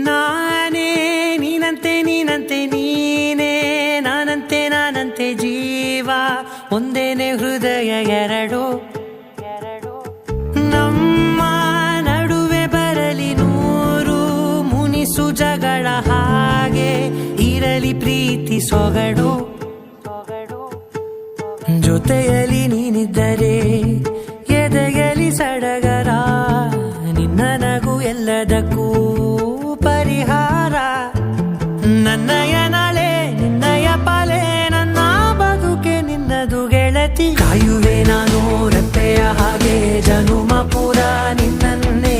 ನಾನೇ ನೀನಂತೆ ನೀನಂತೆ ನೀನೇ ನಾನಂತೆ ನಾನಂತೆ ಜೀವ ಒಂದೇನೆ ಹೃದಯ ಎರಡು ನಮ್ಮ ನಡುವೆ ಬರಲಿ ನೂರು ಮುನಿಸು ಜಗಳ ಹಾಗೆ ಇರಲಿ ಪ್ರೀತಿ ಸೊಗಡು ಜೊತೆಯಲ್ಲಿ ನೀನಿದ್ದರೆ ಎದೆಯಲಿ ಸಡಗರ ನಿನ್ನ ನಗು ಎಲ್ಲದಕ್ಕೂ ಪರಿಹಾರ ನನ್ನಯ ನಾಳೆ ನಿನ್ನಯ ಪಾಲೆ ನನ್ನ ಬದುಕೆ ನಿನ್ನದು ಗೆಳತಿ ಕಾಯುವೆ ನಾನು ರೆಪ್ಪೆಯ ಹಾಗೆ ಜನುಮ ಪೂರ ನಿನ್ನನ್ನೇ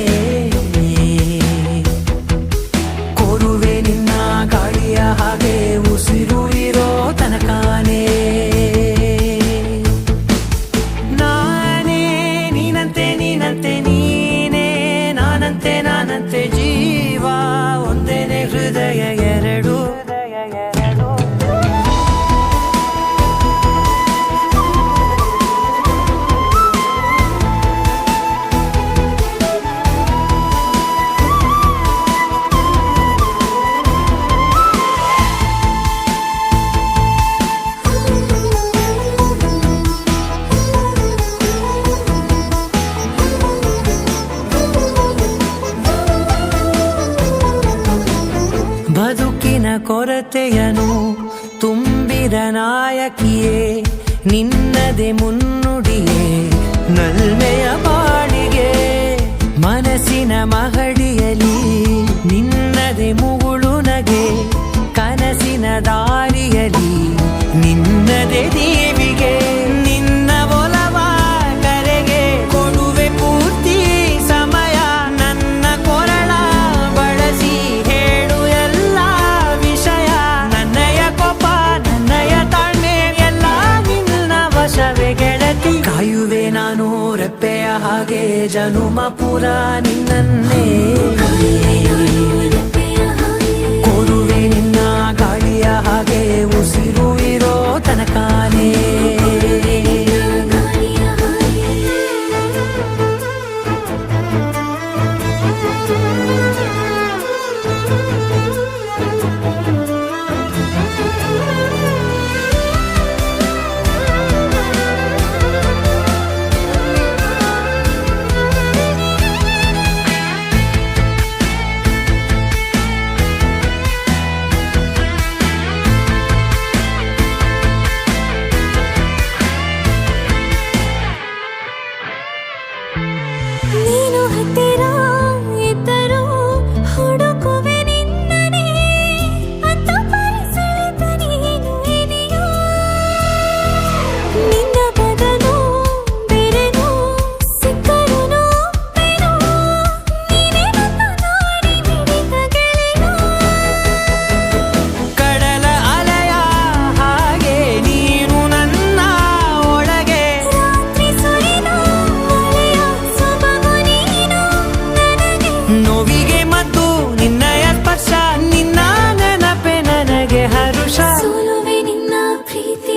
ಕೋರುವೆ ನಿನ್ನ ಗಾಳಿಯ ಹಾಗೆ ಉಸಿರು ಇರೋ ತನಕಾನೇ ನಾನೇ ನೀನಂತೆ ನೀನಂತೆ ನೀನೇ ನಾನಂತೆ ನಾನಂತೆ ಜೀವ ಒಂದೇನೆ ಹೃದಯ ಎರಡು ಬದುಕಿನ ಕೊರತೆಯನು ತುಂಬಿದ ನಾಯಕಿಯೇ ನಿನ್ನದೆ ಮುನ್ನುಡಿಯೇ ನಲ್ಮೆಯ ಬಾಳಿಗೆ ಮನಸ್ಸಿನ ಮಹಡಿಯಲಿ ನಿನ್ನದೆ ಮುಗುಳು ನಗೆ ಕನಸಿನ ದಾರಿಯಲಿ ನಿನ್ನದೆ ದೇವಿಗೆ ನಿನ್ನ ಒಲವ ಕರೆಗೆ ಕೊಡುವೆ ಪೂರ್ತಿ ಸಮಯ ನನ್ನ ಕೊರಳ ಬಳಸಿ ಹೇಳು ಎಲ್ಲ ವಿಷಯ ನನ್ನಯ ಕೋಪ ನನ್ನಯ ತಾಳ್ಮೆ ಎಲ್ಲ ನಿನ್ನ ವಶವೇ ಗೆಳತಿ ಕಾಯುವೆ ನಾನು ರೆಪ್ಪೆಯ ಹಾಗೆ ಜನುಮ ಪೂರ ನಿನ್ನನ್ನೇ ಕೋರುವೆ ನಿನ್ನ ಗಾಳಿಯ ಹಾಗೆ ಉಸಿರು ಇರೋ ತನಕಾನೇ ನೀನು ಹತ್ತಿರ ಇದ್ದರೂ ಹುಡುಕುವೆ ನಿನ್ನನೇ ಅಂತ ಪರಿಸರದ ನೀನು ಇದೆಯೋ ನಿನ್ನ ಬದಲು ಬೇರೆನೋ ಸಿಕ್ಕರೂ ಬೇನೋ ನೀನೇ ನನ್ನ ನಾಡಿ ಮಿಡಿದ ಗೆಳೆಯ ಕಡಲ ಅಲೆಯ ಹಾಗೆ ನೀನು ನನ್ನ ಒಳಗೆ ರಾತ್ರಿ ಸುರಿದ ಮಳೆಯ ಸೊಬಗು ನೀನು ನನಗೆ ನೋವಿಗೆ ಮದ್ದು ನಿನ್ನಯ ಸ್ಪರ್ಶ ನಿನ್ನ ನೆನಪೆ ನನಗೆ ಹರುಷ ಸೋಲುವೆ ನಿನ್ನ ಪ್ರೀತಿ